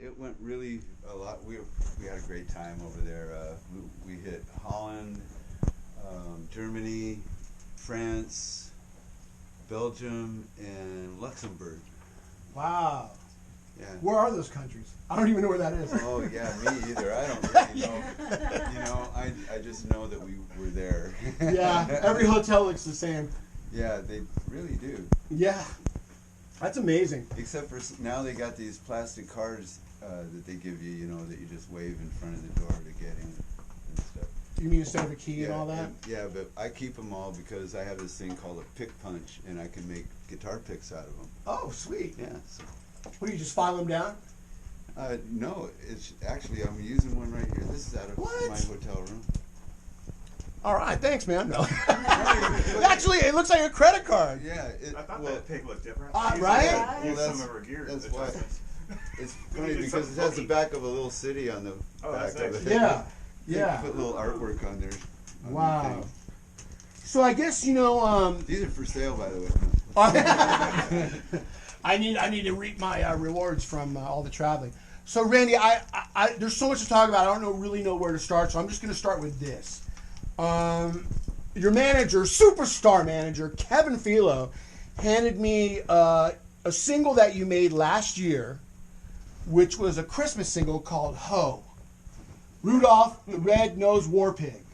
it went really a lot. We had a great time over there. We hit Holland, Germany, France, Belgium, and Luxembourg. Wow. Yeah. Where are those countries? I don't even know where that is. Oh yeah, me either. I don't really know. You know, I just know that we were there. Yeah, every hotel looks the same. Yeah, they really do. Yeah, that's amazing. Except for now they got these plastic cards that they give you, you know, that you just wave in front of the door to get in and stuff. You mean instead of a key and all that? Yeah, but I keep them all because I have this thing called a pick punch, and I can make guitar picks out of them. Oh, sweet. Yeah. So. What, do you just file them down? No, it's actually, I'm using one right here. This is out of my hotel room. All right, thanks, man. No. Actually, it looks like a credit card. Yeah. I thought that pig looked different. Right? Well, Some of our gear. That's why. It's funny because it has the back of a little city on the back of it. Yeah. They Yeah. put little artwork on there. Wow. So I guess, you know... These are for sale, by the way. I need to reap my rewards from all the traveling. So Randy, I there's so much to talk about. I don't really know where to start, so I'm just going to start with this. Your manager, superstar manager, Kevin Filo, handed me a single that you made last year, which was a Christmas single called Ho. Rudolph the Red-Nosed War Pig.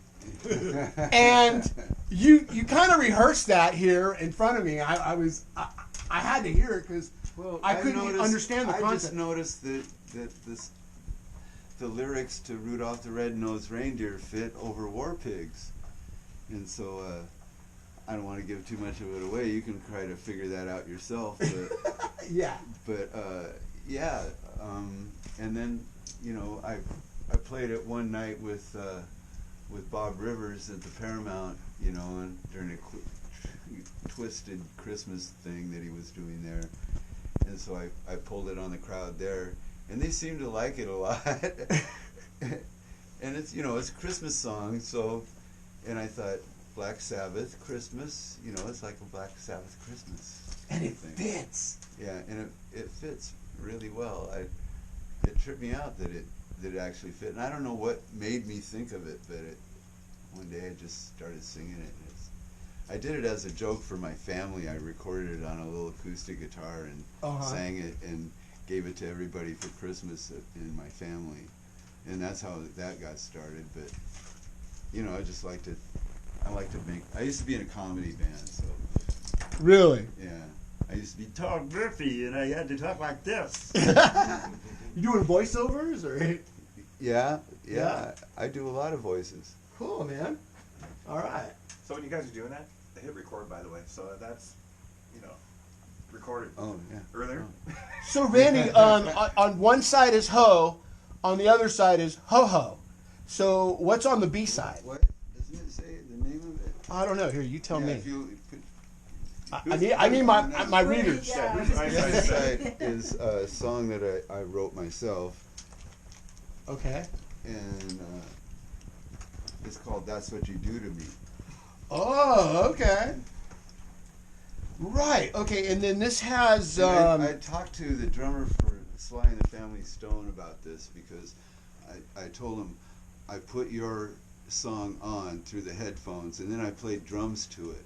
And you kind of rehearsed that here in front of me. I had to hear it because I couldn't understand the concept. I just noticed that the lyrics to Rudolph the Red-Nosed Reindeer fit over war pigs, and so I don't want to give too much of it away. You can try to figure that out yourself. But, yeah. But yeah, and then you know I played it one night with Bob Rivers at the Paramount, you know, and during a twisted Christmas thing that he was doing there, and so I pulled it on the crowd there, and they seemed to like it a lot. And it's, you know, it's a Christmas song, so, and I thought Black Sabbath Christmas, you know, it's like a Black Sabbath Christmas, and it fits. Yeah, and it fits really well. It tripped me out that it actually fit, and I don't know what made me think of it, but one day I just started singing it. I did it as a joke for my family. I recorded it on a little acoustic guitar and sang it and gave it to everybody for Christmas in my family, and that's how that got started. But you know, I just like to make. I used to be in a comedy band, so. Really? Yeah. I used to be tall, Griffey, and I had to talk like this. You doing voiceovers or? Yeah. I do a lot of voices. Cool, man. All right. So when you guys are doing that, they hit record, by the way. So that's, you know, recorded. Oh yeah. Earlier. Oh. So Randy, on one side is Ho, on the other side is Ho Ho. So what's on the B side? What doesn't it say the name of it? I don't know. Here, you tell me. If you could, I need my readers. The other side is a song that I wrote myself. Okay. And it's called "That's What You Do to Me." Oh, okay. Right. Okay, and then this has. I talked to the drummer for Sly and the Family Stone about this because I told him I put your song on through the headphones and then I played drums to it,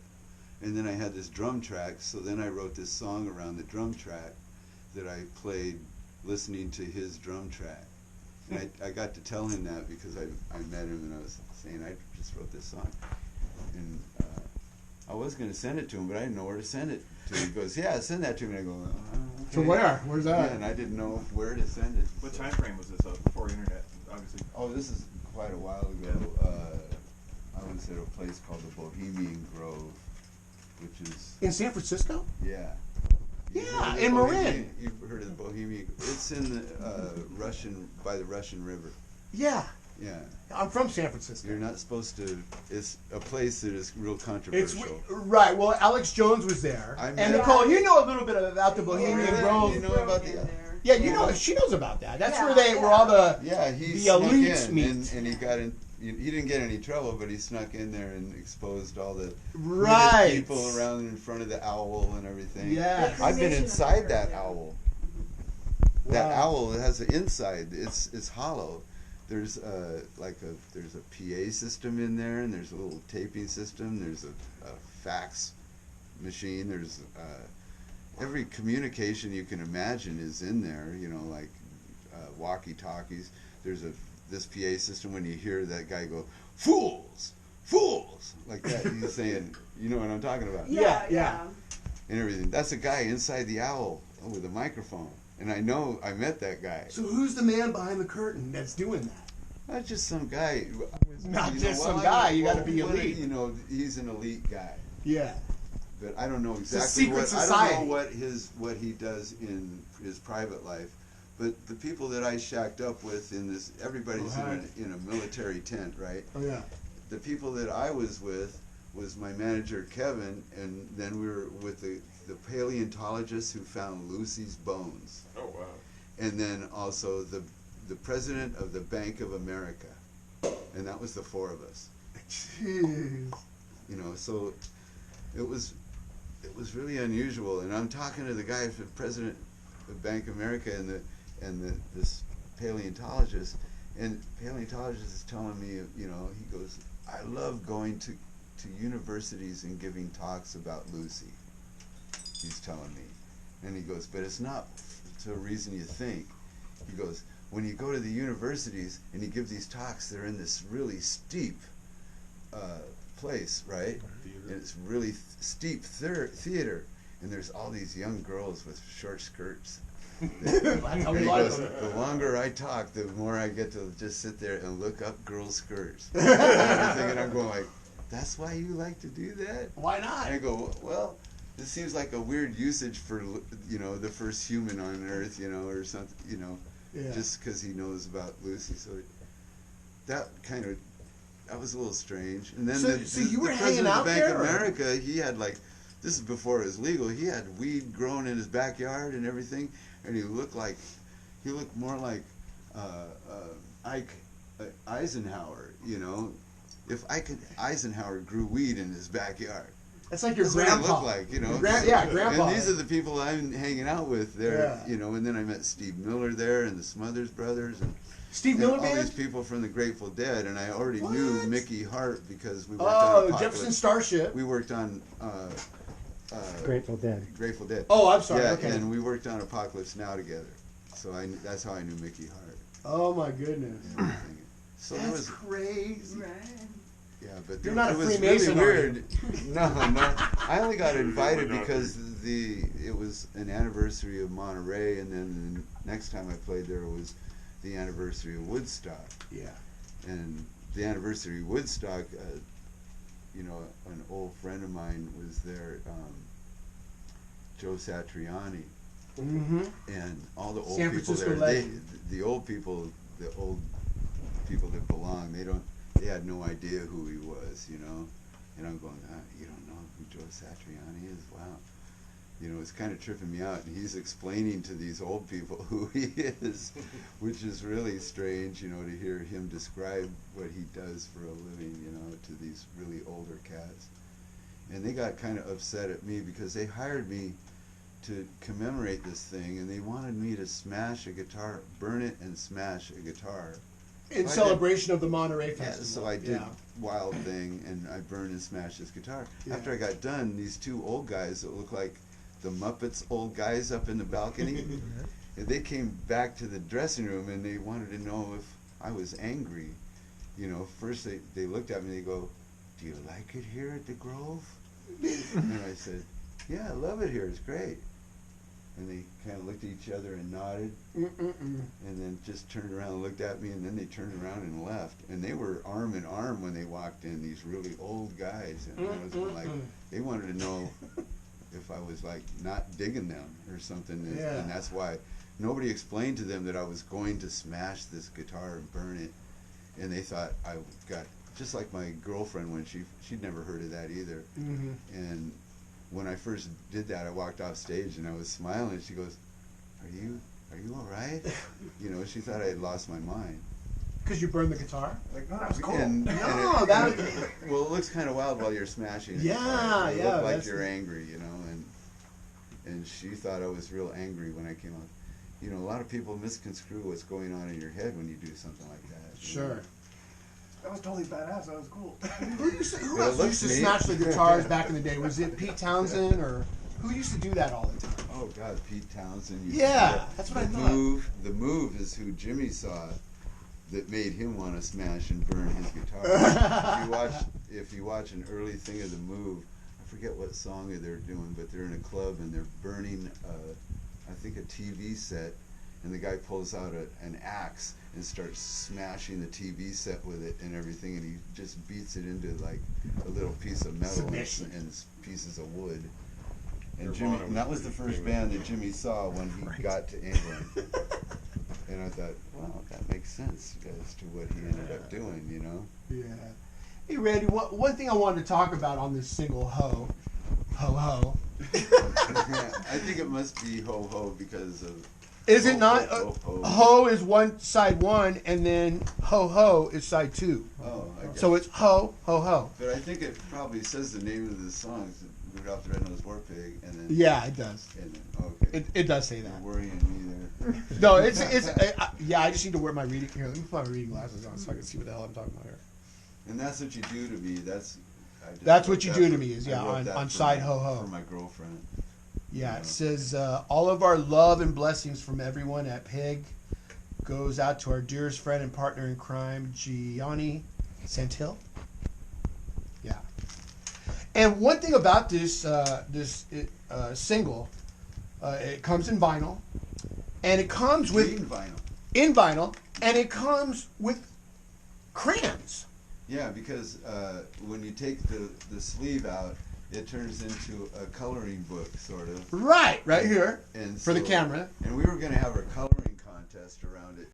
and then I had this drum track. So then I wrote this song around the drum track that I played listening to his drum track. And I got to tell him that because I met him and I was saying I just wrote this song. And I was going to send it to him, but I didn't know where to send it to. He goes, "Yeah, send that to me." And I go, "Okay." To where? Where's that? Yeah, and I didn't know where to send it. What time frame was this before internet, obviously? Oh, this is quite a while ago. I was at a place called the Bohemian Grove, which is... In San Francisco? Yeah. Yeah, in Marin. You've heard of the Bohemian... It's in the by the Russian River. Yeah. Yeah. I'm from San Francisco. You're not supposed to... It's a place that is real controversial. Right. Well, Alex Jones was there. And Nicole, you know a little bit about the Bohemian Grove. You know about the... Yeah, you know, she knows about that. That's where all the he elites meet. And he got in... He didn't get any trouble, but he snuck in there and exposed all the people around in front of the owl and everything. Yeah. I've been inside that owl. That Wow. owl has an inside. It's hollow. There's there's a PA system in there, and there's a little taping system. There's a fax machine. There's every communication you can imagine is in there. You know, like walkie-talkies. There's this PA system. When you hear that guy go, "Fools, fools," like that, he's saying, you know what I'm talking about, Yeah. and everything. That's a guy inside the owl with a microphone. And I know I met that guy. So who's the man behind the curtain that's doing that? Not just some guy. Not just some guy. You got to be elite. You know, he's an elite guy. Yeah. But I don't know a exactly secret what society. I don't know what he does in his private life. But the people that I shacked up with in this, everybody's in a military tent, right? Oh yeah. The people that I was with was my manager Kevin, and then we were with the paleontologist who found Lucy's bones. Oh wow. And then also the president of the Bank of America, and that was the four of us. Jeez. You know, so it was really unusual. And I'm talking to the guy, the president of Bank of America, and this paleontologist, and paleontologist is telling me, you know, he goes, I love going to universities and giving talks about Lucy. He's telling me, and he goes, but it's not to a reason you think. He goes, when you go to the universities and you give these talks, they're in this really steep place, right? And it's really steep theater, and there's all these young girls with short skirts. That's how we He like goes, them. the longer I talk, the more I get to just sit there and look up girls' skirts. And I'm thinking, I'm going like, that's why you like to do that? Why not? And I go, well, this seems like a weird usage for, you know, the first human on Earth, you know, or something, you know, Yeah. just because he knows about Lucy. So that was a little strange. And then So you were the hanging president out of Bank there, of or- America, he had like, this is before it was legal, he had weed growing in his backyard and everything, and he looked more like Ike Eisenhower, you know. If Eisenhower grew weed in his backyard. That's like your That's what grandpa. it looked like, you know. Grandpa. And these are the people I'm hanging out with there, Yeah. you know. And then I met Steve Miller there, and the Smothers Brothers, and Steve Miller all Band? these people from the Grateful Dead. And I already knew What? Mickey Hart because we worked on Oh, Apocalypse. Jefferson Starship. We worked on Grateful Dead. Grateful Dead. Oh, I'm sorry. Yeah, Okay. and we worked on Apocalypse Now together. So that's how I knew Mickey Hart. Oh my goodness. And everything. So there That's was, crazy. Right. yeah, but You're not it a was Freemason, are really you? weird. No, I only got invited We're not. because it was an anniversary of Monterey, and then the next time I played there was the anniversary of Woodstock. Yeah. And the anniversary of Woodstock, you know, an old friend of mine was there, Joe Satriani, Mm-hmm. and all the old San people Francisco there. legend. The old people that belong, they had no idea who he was, you know. And I'm going, you don't know who Joe Satriani is? Wow. You know, it's kind of tripping me out. And he's explaining to these old people who he is, which is really strange, you know, to hear him describe what he does for a living, you know, to these really older cats. And they got kind of upset at me because they hired me to commemorate this thing, and they wanted me to smash a guitar, burn it and smash a guitar. In So I celebration of the Monterey Yeah, Festival. so I did Yeah. Wild Thing, and I burned and smashed this guitar. Yeah. After I got done, these two old guys that look like the Muppets old guys up in the balcony, and they came back to the dressing room, and they wanted to know if I was angry. You know, first they looked at me, and they go, "Do you like it here at the Grove?" And I said, "Yeah, I love it here, it's great." And they kind of looked at each other and nodded, Mm-mm-mm. and then just turned around and looked at me, and then they turned around and left. And they were arm in arm when they walked in, these really old guys. And I was going like, they wanted to know if I was like not digging them or something. And, Yeah. and that's why nobody explained to them that I was going to smash this guitar and burn it. And they thought I got, just like my girlfriend when she'd never heard of that either. Mm-hmm. And when I first did that, I walked off stage and I was smiling. She goes, are you all right? You know, she thought I had lost my mind. Because you burned the guitar? Like, no, that was cool. And No, that well, it looks kind of wild while you're smashing. it. Yeah, It yeah, looked like that's- you're angry, you know. And she thought I was real angry when I came off. you know, a lot of people misconstrue what's going on in your head when you do something like that. you Sure. know? That was totally badass. That was cool. Who Yeah, else look, used to me. smash the guitars back in the day? Was it Pete Townsend or who used to do that all the time? Oh God, Pete Townsend. used to Yeah, do that. that's what I The thought. The Move is who Jimmy saw that made him want to smash and burn his guitar. if you watch an early thing of The Move, I forget what song they're doing, but they're in a club and they're burning, I think, a TV set, and the guy pulls out an axe and starts smashing the TV set with it and everything, and he just beats it into like a little piece of metal Submission. and pieces of wood. And Nirvana Jimmy, and that was was the pretty first famous. band that Jimmy saw when he got to England. And I thought, wow, that makes sense as to what he ended up doing, you know? Yeah. Hey, Randy, one thing I wanted to talk about on this single, Ho, Ho. I think it must be Ho Ho because of. Is Ho, it not? Ho, Ho, Ho. Ho is side one, and then Ho Ho is side two. Oh, I guess. So it's Ho, Ho, Ho. But I think it probably says the name of the song, Rudolph the Red-Nosed Warpig, and then. Yeah, it does. And then, okay. It does say You're that. worrying me there. No, yeah. I just need to wear my reading here. Let me put my reading glasses on so I can see what the hell I'm talking about here. And that's what you do to me. That's That's wrote what you that do to for- me is, I yeah, wrote that on for side my- Ho Ho. For my girlfriend. Yeah, it says, all of our love and blessings from everyone at PIG goes out to our dearest friend and partner in crime, Gianni Santil. Yeah. And one thing about this single, it comes in vinyl, and it comes with Green vinyl. in vinyl, and it comes with crayons. Yeah, because when you take the sleeve out, it turns into a coloring book, sort of. Right here And for the so- camera. And we were going to have a coloring contest around it